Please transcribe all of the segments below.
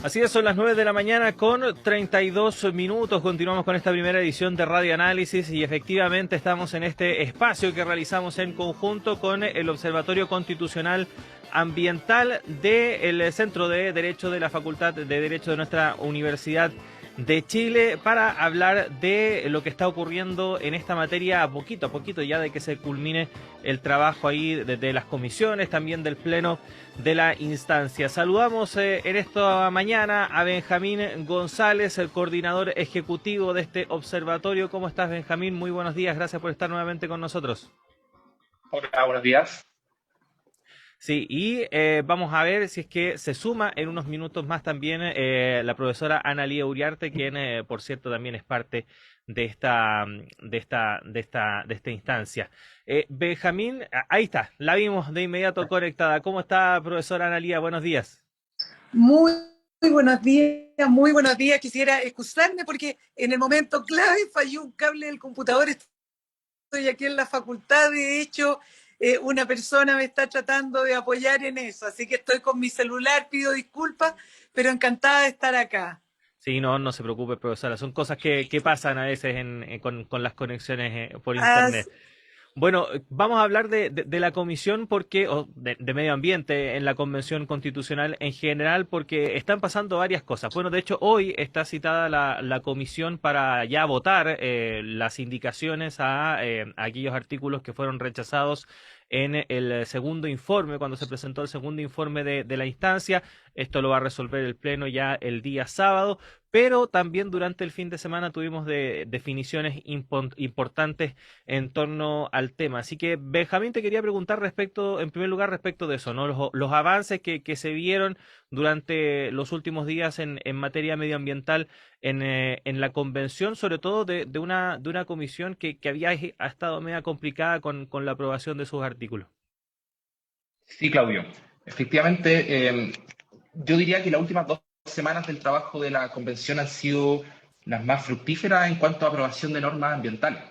Así es, son las 9 de la mañana con 32 minutos. Continuamos con esta primera edición de Radio Análisis y efectivamente estamos en este espacio que realizamos en conjunto con el Observatorio Constitucional Ambiental del Centro de Derecho de la Facultad de Derecho de nuestra Universidad de Chile para hablar de lo que está ocurriendo en esta materia a poquito ya de que se culmine el trabajo ahí de las comisiones, también del pleno de la instancia. Saludamos en esta mañana a Benjamín González, el coordinador ejecutivo de este observatorio. ¿Cómo estás, Benjamín? Muy buenos días, gracias por estar nuevamente con nosotros. Hola, buenos días. Sí, y vamos a ver si es que se suma en unos minutos más también la profesora Ana Lía Uriarte, quien, por cierto, también es parte de esta instancia. Benjamín, ahí está, la vimos de inmediato conectada. ¿Cómo está, profesora Ana Lía? Buenos días. Muy, muy buenos días, muy buenos días. Quisiera excusarme porque en el momento clave falló un cable del computador. Estoy aquí en la facultad, de hecho, una persona me está tratando de apoyar en eso, así que estoy con mi celular, pido disculpas, pero encantada de estar acá. Sí, no se preocupe, profesora. Son cosas que pasan a veces con las conexiones por As- internet. Bueno, vamos a hablar de la comisión porque, o de medio ambiente en la Convención Constitucional en general, porque están pasando varias cosas. Bueno, de hecho, hoy está citada la comisión para ya votar las indicaciones a aquellos artículos que fueron rechazados en el segundo informe, cuando se presentó el segundo informe de la instancia. Esto lo va a resolver el Pleno ya el día sábado, pero también durante el fin de semana tuvimos definiciones importantes en torno al tema. Así que, Benjamín, te quería preguntar en primer lugar, respecto de eso, ¿no? Los avances que se vieron durante los últimos días en materia medioambiental en la convención, sobre todo de una comisión que ha estado media complicada con la aprobación de sus artículos. Sí, Claudio. Efectivamente, yo diría que las últimas 2 semanas del trabajo de la convención han sido las más fructíferas en cuanto a aprobación de normas ambientales.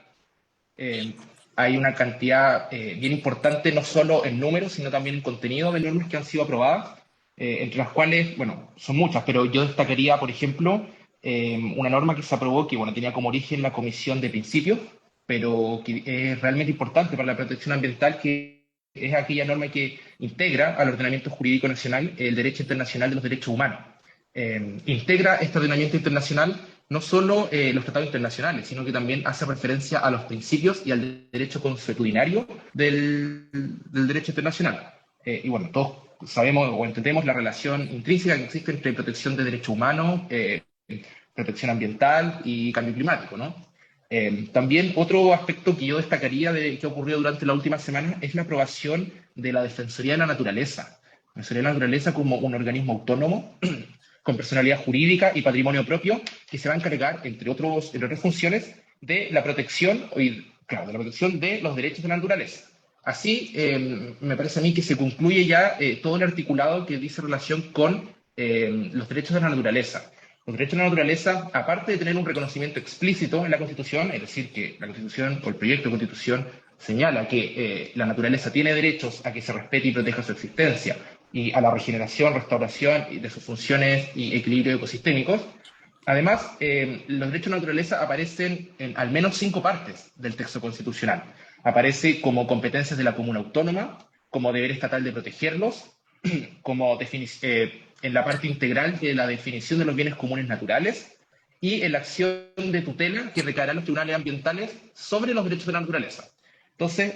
Eh, Hay una cantidad bien importante, no solo en números, sino también en contenido de normas que han sido aprobadas, entre las cuales, bueno, son muchas, pero yo destacaría, por ejemplo, una norma que se aprobó que, bueno, tenía como origen la Comisión de Principios, pero que es realmente importante para la protección ambiental, que es aquella norma que integra al ordenamiento jurídico nacional el derecho internacional de los derechos humanos. Integra este ordenamiento internacional no solo los tratados internacionales, sino que también hace referencia a los principios y al derecho consuetudinario del derecho internacional. Y bueno, todos sabemos o entendemos la relación intrínseca que existe entre protección de derechos humanos, protección ambiental y cambio climático, ¿no? También otro aspecto que yo destacaría de que ocurrió durante la última semana es la aprobación de la Defensoría de la Naturaleza. La Defensoría de la Naturaleza como un organismo autónomo con personalidad jurídica y patrimonio propio que se va a encargar, entre otras funciones, de la protección, claro, de la protección de los derechos de la naturaleza. Así, me parece a mí que se concluye ya todo el articulado que dice relación con los derechos de la naturaleza. Los derechos de la naturaleza, aparte de tener un reconocimiento explícito en la Constitución, es decir, que la Constitución o el proyecto de Constitución señala que la naturaleza tiene derechos a que se respete y proteja su existencia y a la regeneración, restauración de sus funciones y equilibrio ecosistémicos. Además, los derechos de la naturaleza aparecen en al menos 5 partes del texto constitucional. Aparece como competencias de la comuna autónoma, como deber estatal de protegerlos, como en la parte integral de la definición de los bienes comunes naturales y en la acción de tutela que recaerá en los tribunales ambientales sobre los derechos de la naturaleza. Entonces,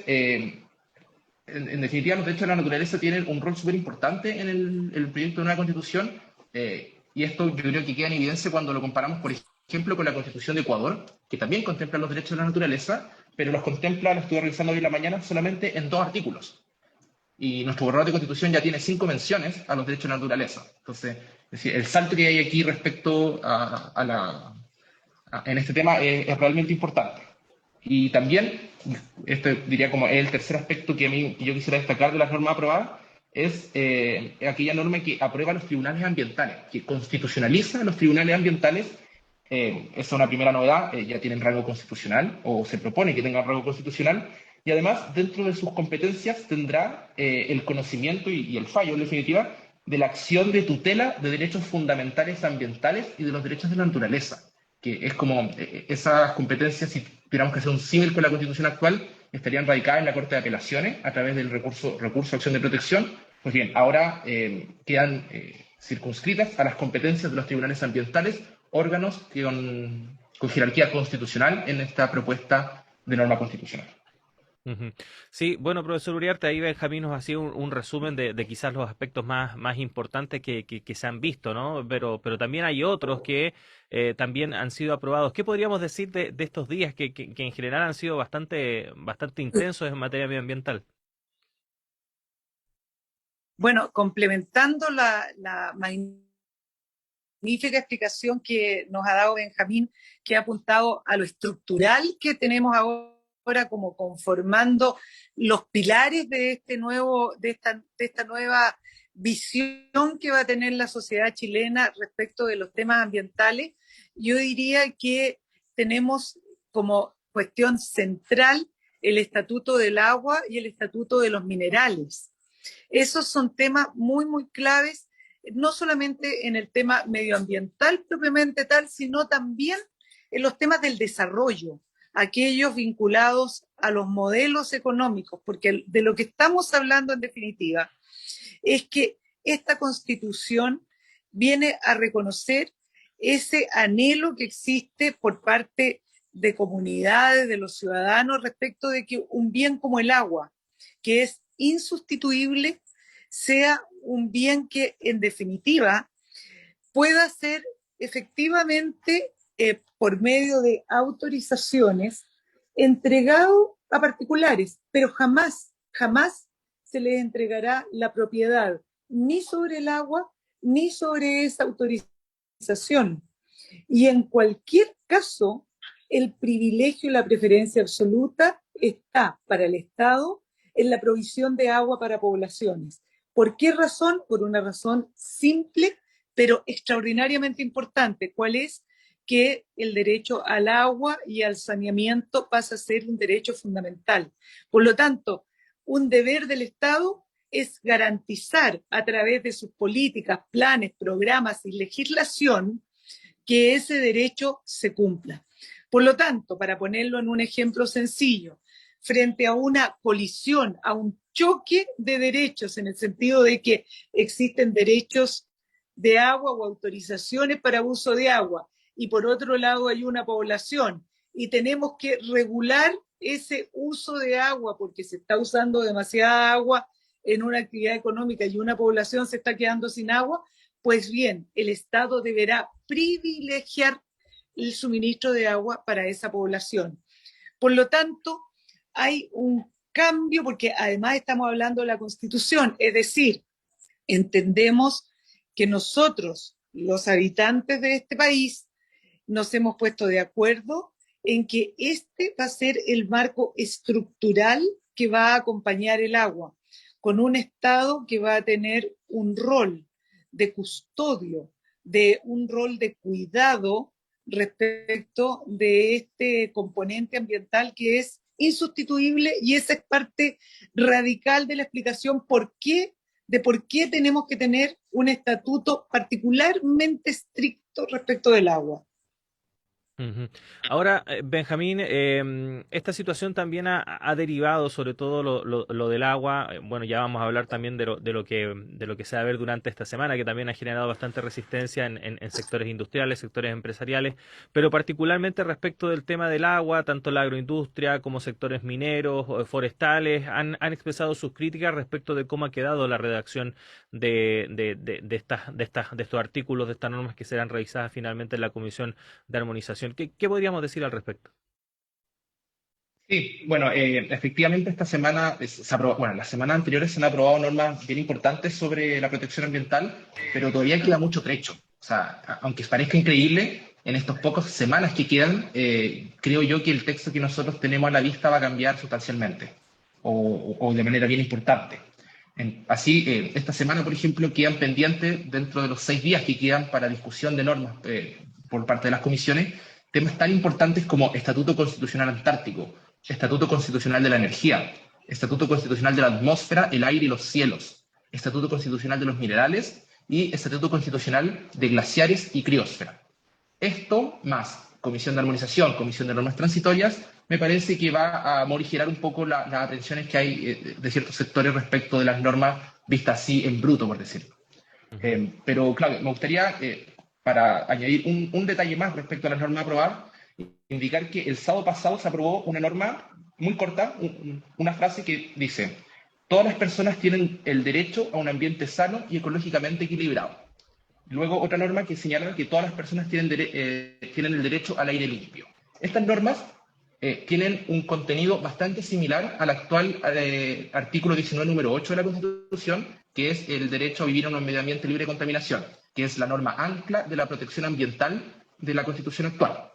en definitiva, los derechos de la naturaleza tienen un rol súper importante en el proyecto de una constitución, y esto yo creo que queda en evidencia cuando lo comparamos, por ejemplo, con la Constitución de Ecuador, que también contempla los derechos de la naturaleza, pero los contempla, lo estuve revisando hoy en la mañana, solamente en 2 artículos. Y nuestro borrador de constitución ya tiene 5 menciones a los derechos de la naturaleza. Entonces, es decir, el salto que hay aquí respecto en este tema es realmente importante. Y también, este diría como el tercer aspecto que yo quisiera destacar de las normas aprobadas, es aquella norma que aprueba los tribunales ambientales, que constitucionaliza los tribunales ambientales. Esa es una primera novedad, ya tienen rango constitucional, o se propone que tengan rango constitucional, y además dentro de sus competencias tendrá el conocimiento y el fallo, en definitiva, de la acción de tutela de derechos fundamentales ambientales y de los derechos de la naturaleza, que es como esas competencias, si tuviéramos que hacer un símil con la Constitución actual, estarían radicadas en la Corte de Apelaciones a través del recurso de acción de protección. Pues bien, ahora quedan circunscritas a las competencias de los tribunales ambientales, órganos con jerarquía constitucional en esta propuesta de norma constitucional. Ujú. Sí, bueno, profesor Uriarte, ahí Benjamín nos hacía un resumen de quizás los aspectos más importantes que se han visto, ¿no? Pero también hay otros que también han sido aprobados. ¿Qué podríamos decir de estos días que en general han sido bastante intensos en materia medioambiental? Bueno, complementando la magnífica explicación que nos ha dado Benjamín, que ha apuntado a lo estructural que tenemos ahora como conformando los pilares de esta nueva visión que va a tener la sociedad chilena respecto de los temas ambientales. Yo diría que tenemos como cuestión central el Estatuto del Agua y el Estatuto de los Minerales. Esos son temas muy claves, no solamente en el tema medioambiental propiamente tal, sino también en los temas del desarrollo, aquellos vinculados a los modelos económicos, porque de lo que estamos hablando en definitiva es que esta Constitución viene a reconocer ese anhelo que existe por parte de comunidades, de los ciudadanos, respecto de que un bien como el agua, que es insustituible, sea un bien que en definitiva pueda ser efectivamente por medio de autorizaciones entregado a particulares, pero jamás se les entregará la propiedad ni sobre el agua ni sobre esa autorización. Y en cualquier caso, el privilegio y la preferencia absoluta está para el Estado en la provisión de agua para poblaciones. ¿Por qué razón? Por una razón simple, pero extraordinariamente importante. ¿Cuál es? Que el derecho al agua y al saneamiento pasa a ser un derecho fundamental. Por lo tanto, un deber del Estado es garantizar a través de sus políticas, planes, programas y legislación que ese derecho se cumpla. Por lo tanto, para ponerlo en un ejemplo sencillo, frente a una colisión, a un choque de derechos, en el sentido de que existen derechos de agua o autorizaciones para uso de agua, y por otro lado hay una población, y tenemos que regular ese uso de agua porque se está usando demasiada agua en una actividad económica y una población se está quedando sin agua, pues bien, el Estado deberá privilegiar el suministro de agua para esa población. Por lo tanto, hay un cambio, porque además estamos hablando de la Constitución, es decir, entendemos que nosotros, los habitantes de este país, nos hemos puesto de acuerdo en que este va a ser el marco estructural que va a acompañar el agua, con un Estado que va a tener un rol de custodio, de un rol de cuidado respecto de este componente ambiental que es insustituible, y esa es parte radical de la explicación de por qué tenemos que tener un estatuto particularmente estricto respecto del agua. Ujú. Ahora, Benjamín, esta situación también ha derivado, sobre todo lo del agua. Bueno, ya vamos a hablar también de lo que se va a ver durante esta semana, que también ha generado bastante resistencia en sectores industriales, sectores empresariales, pero particularmente respecto del tema del agua, tanto la agroindustria como sectores mineros o forestales han expresado sus críticas respecto de cómo ha quedado la redacción de estos artículos, de estas normas que serán revisadas finalmente en la Comisión de Armonización. ¿Qué podríamos decir al respecto? Sí, bueno, efectivamente esta semana bueno, las semanas anteriores se han aprobado normas bien importantes sobre la protección ambiental, pero todavía queda mucho trecho. O sea, aunque parezca increíble, en estas pocas semanas que quedan, creo yo que el texto que nosotros tenemos a la vista va a cambiar sustancialmente o de manera bien importante. Así, esta semana, por ejemplo, quedan pendientes, dentro de los 6 días que quedan para discusión de normas por parte de las comisiones, temas tan importantes como Estatuto Constitucional Antártico, Estatuto Constitucional de la Energía, Estatuto Constitucional de la Atmósfera, el Aire y los Cielos, Estatuto Constitucional de los Minerales y Estatuto Constitucional de Glaciares y Criósfera. Esto, más Comisión de Armonización, Comisión de Normas Transitorias, me parece que va a morigerar un poco las aprehensiones que hay de ciertos sectores respecto de las normas vistas así en bruto, por decirlo. Pero claro, me gustaría, para añadir un detalle más respecto a las normas aprobadas, indicar que el sábado pasado se aprobó una norma muy corta, una frase que dice: todas las personas tienen el derecho a un ambiente sano y ecológicamente equilibrado. Luego otra norma que señala que todas las personas tienen el derecho al aire limpio. Estas normas tienen un contenido bastante similar al actual artículo 19, número 8 de la Constitución, que es el derecho a vivir en un medio ambiente libre de contaminación, que es la norma ancla de la protección ambiental de la Constitución actual.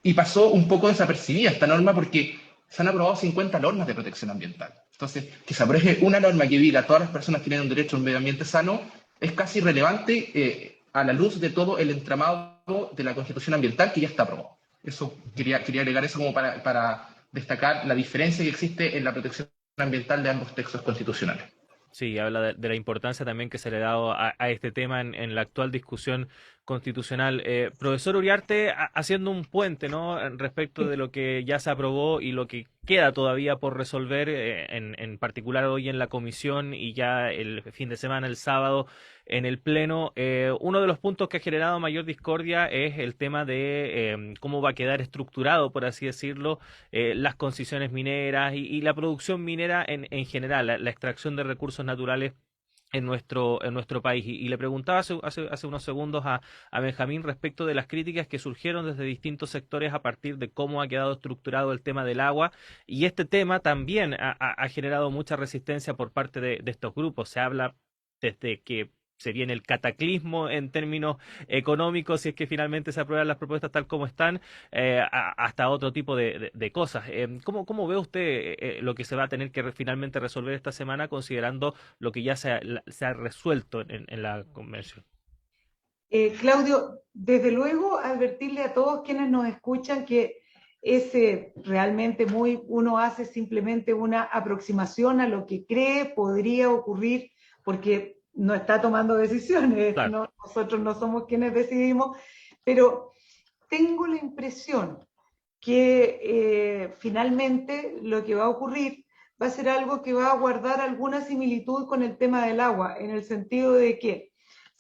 Y pasó un poco desapercibida esta norma porque se han aprobado 50 normas de protección ambiental. Entonces, que se apruebe una norma que diga todas las personas tienen un derecho a un medio ambiente sano es casi irrelevante a la luz de todo el entramado de la Constitución ambiental que ya está aprobado. Eso quería agregar eso como para destacar la diferencia que existe en la protección ambiental de ambos textos constitucionales. Sí, habla de la importancia también que se le ha dado a este tema en la actual discusión constitucional. Profesor Uriarte, haciendo un puente, ¿no? Respecto de lo que ya se aprobó y lo que queda todavía por resolver, en particular hoy en la comisión y ya el fin de semana, el sábado, en el Pleno. Uno de los puntos que ha generado mayor discordia es el tema de cómo va a quedar estructurado, por así decirlo, las concesiones mineras y la producción minera en general, la extracción de recursos naturales en nuestro país. Y le preguntaba hace unos segundos a Benjamín respecto de las críticas que surgieron desde distintos sectores a partir de cómo ha quedado estructurado el tema del agua. Y este tema también ha generado mucha resistencia por parte de estos grupos. Se habla desde que se viene el cataclismo en términos económicos si es que finalmente se aprueban las propuestas tal como están, hasta otro tipo de cosas. ¿Cómo ve usted lo que se va a tener que finalmente resolver esta semana considerando lo que ya se ha resuelto en la convención? Claudio, desde luego advertirle a todos quienes nos escuchan que es realmente uno hace simplemente una aproximación a lo que cree podría ocurrir, porque no está tomando decisiones, Claro. nosotros no somos quienes decidimos, pero tengo la impresión que finalmente lo que va a ocurrir va a ser algo que va a guardar alguna similitud con el tema del agua, en el sentido de que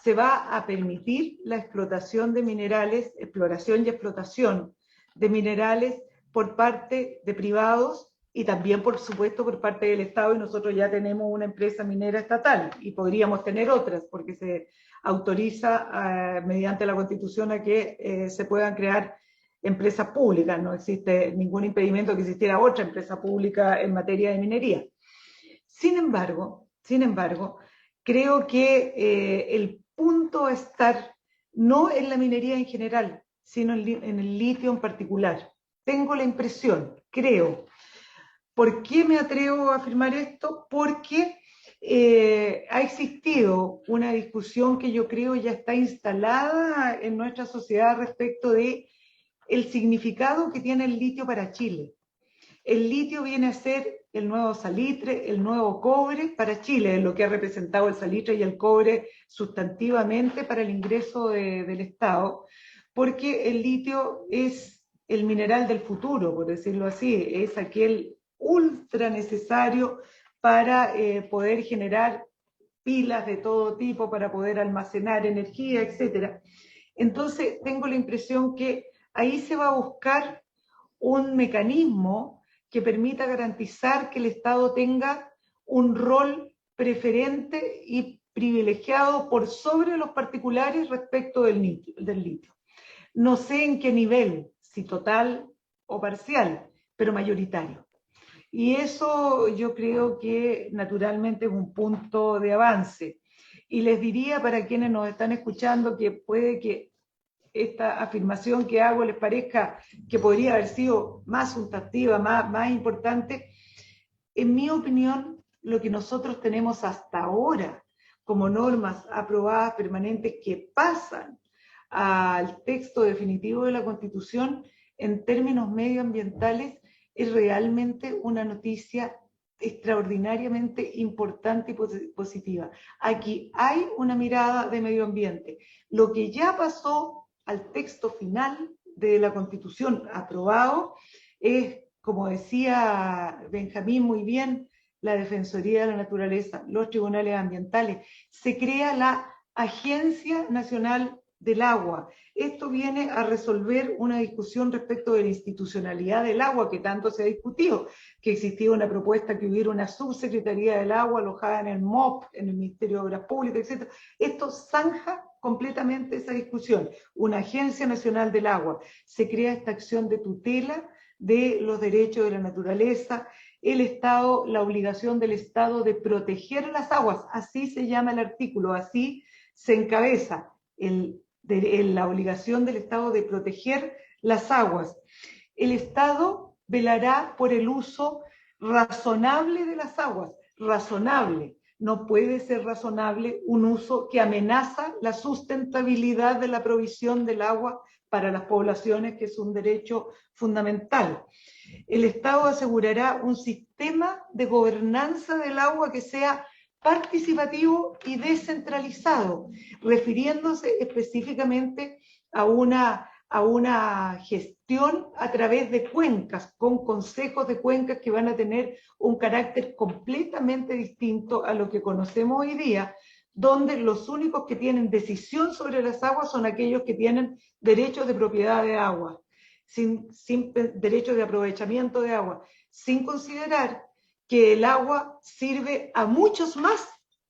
se va a permitir la explotación de minerales, exploración y explotación de minerales por parte de privados y también, por supuesto, por parte del Estado, y nosotros ya tenemos una empresa minera estatal y podríamos tener otras, porque se autoriza mediante la Constitución a que se puedan crear empresas públicas, no existe ningún impedimento que existiera otra empresa pública en materia de minería. Sin embargo, creo que el punto a estar no en la minería en general, sino en el litio en particular. Tengo la impresión, creo. ¿Por qué me atrevo a afirmar esto? Porque ha existido una discusión que yo creo ya está instalada en nuestra sociedad respecto de el significado que tiene el litio para Chile. El litio viene a ser el nuevo salitre, el nuevo cobre para Chile, es lo que ha representado el salitre y el cobre sustantivamente para el ingreso del Estado, porque el litio es el mineral del futuro, por decirlo así, es aquel ultra necesario para poder generar pilas de todo tipo, para poder almacenar energía, etc. Entonces, tengo la impresión que ahí se va a buscar un mecanismo que permita garantizar que el Estado tenga un rol preferente y privilegiado por sobre los particulares respecto del litio. No sé en qué nivel, si total o parcial, pero mayoritario. Y eso yo creo que naturalmente es un punto de avance. Y les diría para quienes nos están escuchando que puede que esta afirmación que hago les parezca que podría haber sido más sustantiva, más importante. En mi opinión, lo que nosotros tenemos hasta ahora como normas aprobadas permanentes que pasan al texto definitivo de la Constitución en términos medioambientales es realmente una noticia extraordinariamente importante y positiva. Aquí hay una mirada de medio ambiente. Lo que ya pasó al texto final de la Constitución aprobado es, como decía Benjamín muy bien, la Defensoría de la Naturaleza, los tribunales ambientales. Se crea la Agencia Nacional del Agua. Esto viene a resolver una discusión respecto de la institucionalidad del agua que tanto se ha discutido, que existía una propuesta que hubiera una subsecretaría del agua alojada en el MOP, en el Ministerio de Obras Públicas, etc. Esto zanja completamente esa discusión. Una Agencia Nacional del Agua. Se crea esta acción de tutela de los derechos de la naturaleza, el Estado, la obligación del Estado de proteger las aguas, así se llama el artículo, así se encabeza la obligación del Estado de proteger las aguas. El Estado velará por el uso razonable de las aguas, razonable. No puede ser razonable un uso que amenaza la sustentabilidad de la provisión del agua para las poblaciones, que es un derecho fundamental. El Estado asegurará un sistema de gobernanza del agua que sea participativo y descentralizado, refiriéndose específicamente a una gestión a través de cuencas, con consejos de cuencas que van a tener un carácter completamente distinto a lo que conocemos hoy día, donde los únicos que tienen decisión sobre las aguas son aquellos que tienen derechos de propiedad de agua, sin derechos de aprovechamiento de agua, sin considerar que el agua sirve a muchos más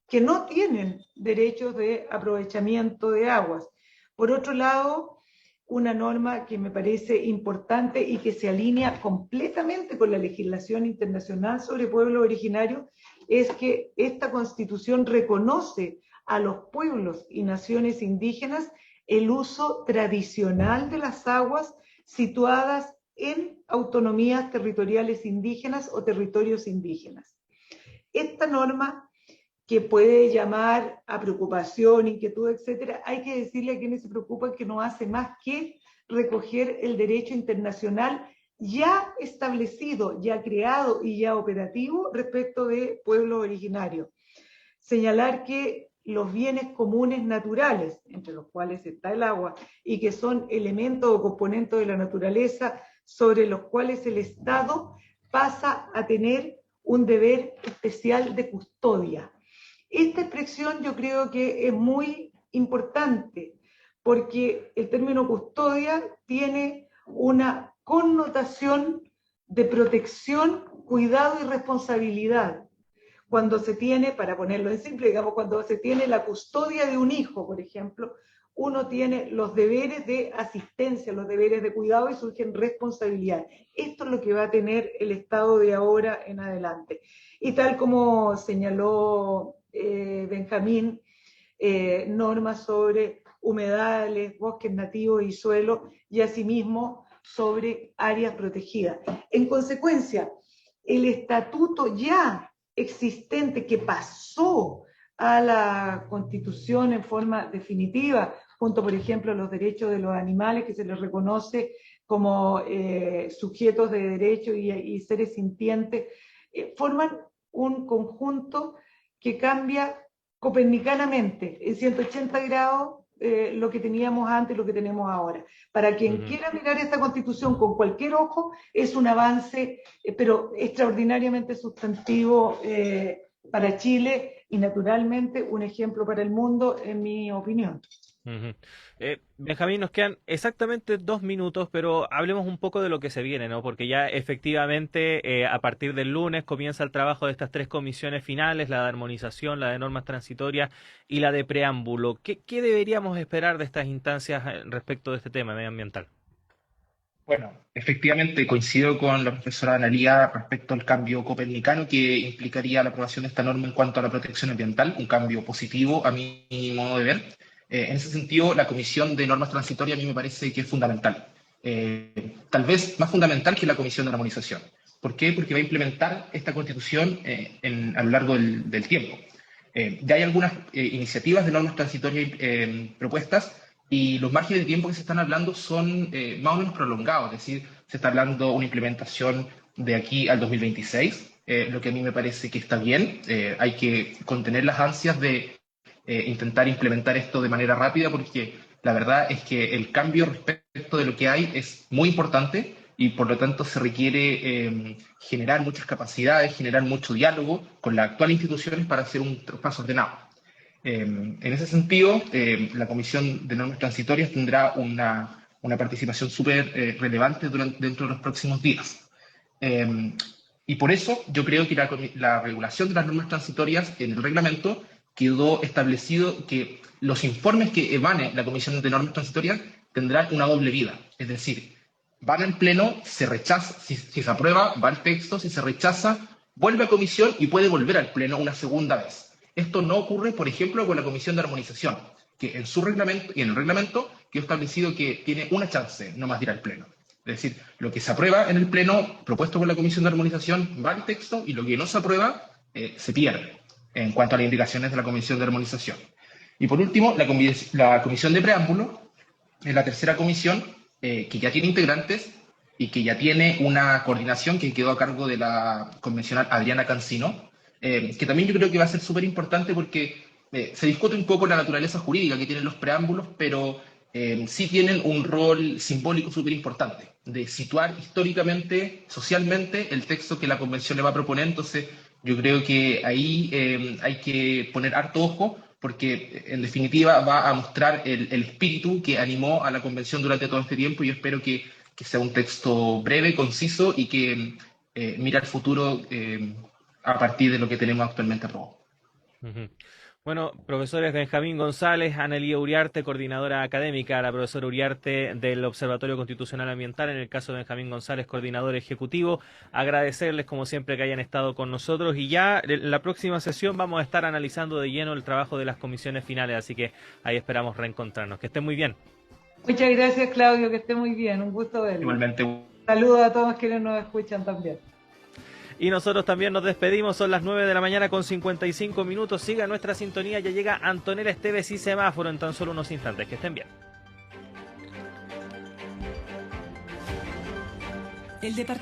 que no tienen derechos de aprovechamiento de aguas. Por otro lado, una norma que me parece importante y que se alinea completamente con la legislación internacional sobre pueblos originarios es que esta Constitución reconoce a los pueblos y naciones indígenas el uso tradicional de las aguas situadas en autonomías territoriales indígenas o territorios indígenas. Esta norma, que puede llamar a preocupación, inquietud, etcétera, hay que decirle a quienes se preocupan que no hace más que recoger el derecho internacional ya establecido, ya creado y ya operativo respecto de pueblos originarios. Señalar que los bienes comunes naturales, entre los cuales está el agua, y que son elementos o componentes de la naturaleza sobre los cuales el Estado pasa a tener un deber especial de custodia. Esta expresión yo creo que es muy importante porque el término custodia tiene una connotación de protección, cuidado y responsabilidad. Cuando se tiene, para ponerlo en simple, digamos, cuando se tiene la custodia de un hijo, por ejemplo, uno tiene los deberes de asistencia, los deberes de cuidado y surgen responsabilidades. Esto es lo que va a tener el Estado de ahora en adelante. Y tal como señaló Benjamín, normas sobre humedales, bosques nativos y suelos, y asimismo sobre áreas protegidas. En consecuencia, el estatuto ya existente que pasó a la Constitución en forma definitiva, junto, por ejemplo, a los derechos de los animales, que se les reconoce como sujetos de derecho y seres sintientes, forman un conjunto que cambia copernicanamente en 180 grados lo que teníamos antes y lo que tenemos ahora. Para quien quiera mirar esta Constitución con cualquier ojo, es un avance, pero extraordinariamente sustantivo para Chile y naturalmente un ejemplo para el mundo, en mi opinión. Benjamín, nos quedan exactamente 2 minutos, pero hablemos un poco de lo que se viene, ¿no? Porque ya efectivamente a partir del lunes comienza el trabajo de estas 3 comisiones finales, la de armonización, la de normas transitorias y la de preámbulo. ¿Qué deberíamos esperar de estas instancias respecto de este tema medioambiental? Bueno, efectivamente coincido con la profesora Analía respecto al cambio copernicano que implicaría la aprobación de esta norma en cuanto a la protección ambiental, un cambio positivo a mi modo de ver. En ese sentido, la Comisión de Normas Transitorias a mí me parece que es fundamental. Tal vez más fundamental que la Comisión de Armonización. ¿Por qué? Porque va a implementar esta Constitución a lo largo del tiempo. Ya hay algunas iniciativas de normas transitorias propuestas y los márgenes de tiempo que se están hablando son más o menos prolongados, es decir, se está hablando de una implementación de aquí al 2026, lo que a mí me parece que está bien. Hay que contener las ansias de intentar implementar esto de manera rápida, porque la verdad es que el cambio respecto de lo que hay es muy importante y por lo tanto se requiere generar muchas capacidades, generar mucho diálogo con las actuales instituciones para hacer un traspaso ordenado. En ese sentido, la Comisión de Normas Transitorias tendrá una participación súper relevante dentro de los próximos días. Y por eso yo creo que la regulación de las normas transitorias en el reglamento quedó establecido que los informes que emane la Comisión de Normas Transitorias tendrán una doble vida. Es decir, van al Pleno, se rechaza, si se aprueba, va al texto, si se rechaza, vuelve a comisión y puede volver al Pleno una segunda vez. Esto no ocurre, por ejemplo, con la Comisión de Armonización, que en su reglamento y en el reglamento quedó establecido que tiene una chance no más de ir al Pleno. Es decir, lo que se aprueba en el Pleno, propuesto por la Comisión de Armonización, va al texto y lo que no se aprueba se pierde en cuanto a las indicaciones de la Comisión de Armonización. Y por último, la Comisión de Preámbulo es la tercera comisión que ya tiene integrantes y que ya tiene una coordinación que quedó a cargo de la convencional Adriana Cancino, que también yo creo que va a ser súper importante porque se discute un poco la naturaleza jurídica que tienen los preámbulos, pero sí tienen un rol simbólico súper importante, de situar históricamente, socialmente, el texto que la convención le va a proponer. Entonces, yo creo que ahí hay que poner harto ojo, porque en definitiva va a mostrar el espíritu que animó a la convención durante todo este tiempo, y yo espero que sea un texto breve, conciso y que mire al futuro a partir de lo que tenemos actualmente aprobado. Ujú. Bueno, profesores Benjamín González, Analía Uriarte, coordinadora académica, la profesora Uriarte del Observatorio Constitucional Ambiental, en el caso de Benjamín González, coordinador ejecutivo, agradecerles como siempre que hayan estado con nosotros y ya en la próxima sesión vamos a estar analizando de lleno el trabajo de las comisiones finales, así que ahí esperamos reencontrarnos. Que estén muy bien. Muchas gracias, Claudio, que esté muy bien, un gusto verlo. Igualmente. Saludos a todos quienes nos escuchan también. Y nosotros también nos despedimos, son las 9 de la mañana con 55 minutos. Siga nuestra sintonía, ya llega Antonella Esteves y Semáforo en tan solo unos instantes. Que estén bien. El departamento